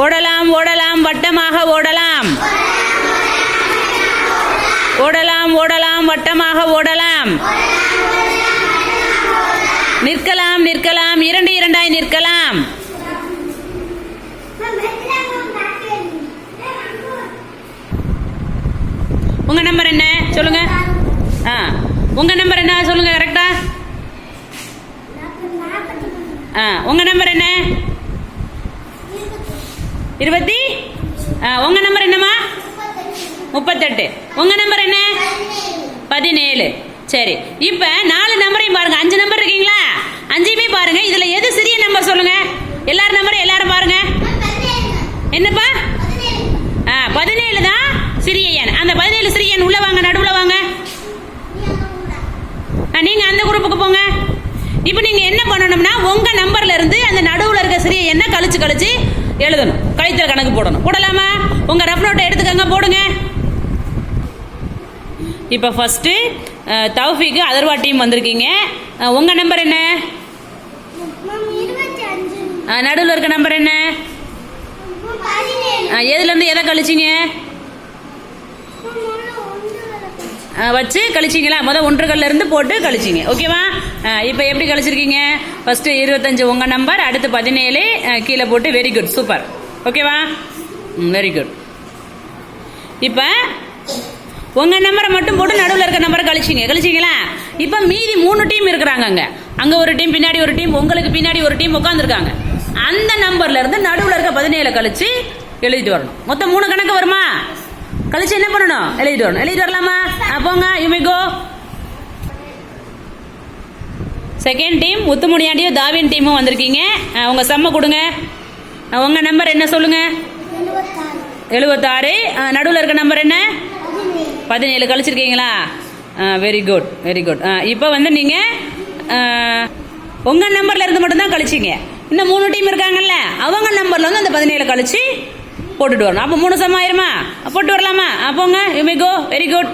ஓடலாம் ஓடலாம் வட்டமாக ஓடலாம். ஓடலாம் ஓடலாம் வட்டமாக ஓடலாம். நிற்கலாம் நிற்கலாம் இரண்டு இரண்டாய் நிற்கலாம். உங்க நம்பர் என்ன சொல்லுங்க. உங்க நம்பர் என்ன சொல்லுங்க கரெக்டா. உங்க நம்பர் என்ன 20. உங்க நம்பர் என்னம்மா 38. உங்க நம்பர் என்ன 17. சரி, இப்ப 4 நம்பரையும் பாருங்க. 5 நம்பர் இருக்கீங்களா? 5யுமே பாருங்க. இதுல எது சிறிய நம்பர் சொல்லுங்க. எல்லாரும் நம்பரும் எல்லாரும் பாருங்க. என்னப்பா 17 தான் சிறிய எண். அந்த 17 சிறிய எண் உள்ள வாங்க, நடுவுல வாங்க. நீங்க அந்த குரூப்புக்கு போங்க. இப்போ நீங்க என்ன பண்ணணும்னா உங்க நம்பர்ல இருந்து அந்த நடுவுல இருக்க சிறிய எண்ணை கழிச்சு கழிச்சு எழுதணும். கழித்தல் கணக்கு போடணும். போடலாமா? உங்க ரஃப் நோட்டை எடுத்துக்கங்க, போடுங்க. இப்போ ஃபர்ஸ்ட் தௌஃபிக் அதர்வா டீம் வந்திருக்கீங்க. உங்க நம்பர் என்ன? நடுவில் இருக்க நம்பர் என்ன? எதுல இருந்து எதை கழிச்சிங்க? வச்சு கழிச்சிங்களா? முதல் 1 இருந்து போட்டு கழிச்சிங்க. ஓகேவா? இப்போ எப்படி கழிச்சிருக்கீங்க? ஃபர்ஸ்ட் 25 உங்க நம்பர், அடுத்து 17 கீழே போட்டு. Very good, super. ஓகேவா? Very good. இப்போ உங்க நம்பரை மட்டும் போட்டு நடுவில் இருக்க நம்பரை கழிச்சிங்களா? இப்போ மீதி 3 டீம் இருக்கிறாங்க. அங்க ஒரு டீம், பின்னாடி ஒரு டீம், உங்களுக்கு பின்னாடி ஒரு டீம் உட்காந்துருக்காங்க. அந்த நம்பர்ல இருந்து நடுவில் இருக்க 17 கழிச்சு எழுதிட்டு வரணும். மொத்தம் 3 கணக்கு வருமா? கழிச்சு என்ன பண்ணணும்? எழுதிட்டு வரணும். எழுதிட்டு வரலாமா? போங்க, you may go. Second team முத்துமுனியாண்டியும் தாவின் டீமும் வந்திருக்கீங்க. உங்க சம்ம கொடுங்க. உங்க நம்பர் என்ன சொல்லுங்க? 76. நடுவில் இருக்க நம்பர் என்ன? 17 கழிச்சிருக்கீங்களா? Very good, very good. இப்போ வந்து நீங்க உங்க நம்பர்ல இருந்து மட்டும் தான் கழிச்சிங்க. இன்னும் 3 டீம் இருக்காங்கல்ல, அவங்க நம்பர்ல வந்து அந்த 17 கழிச்சு போட்டுட்டு வரணும். அப்போ 3 சமம் ஆயிருமா? போட்டு வரலாமா? போங்க, you may go. Very good.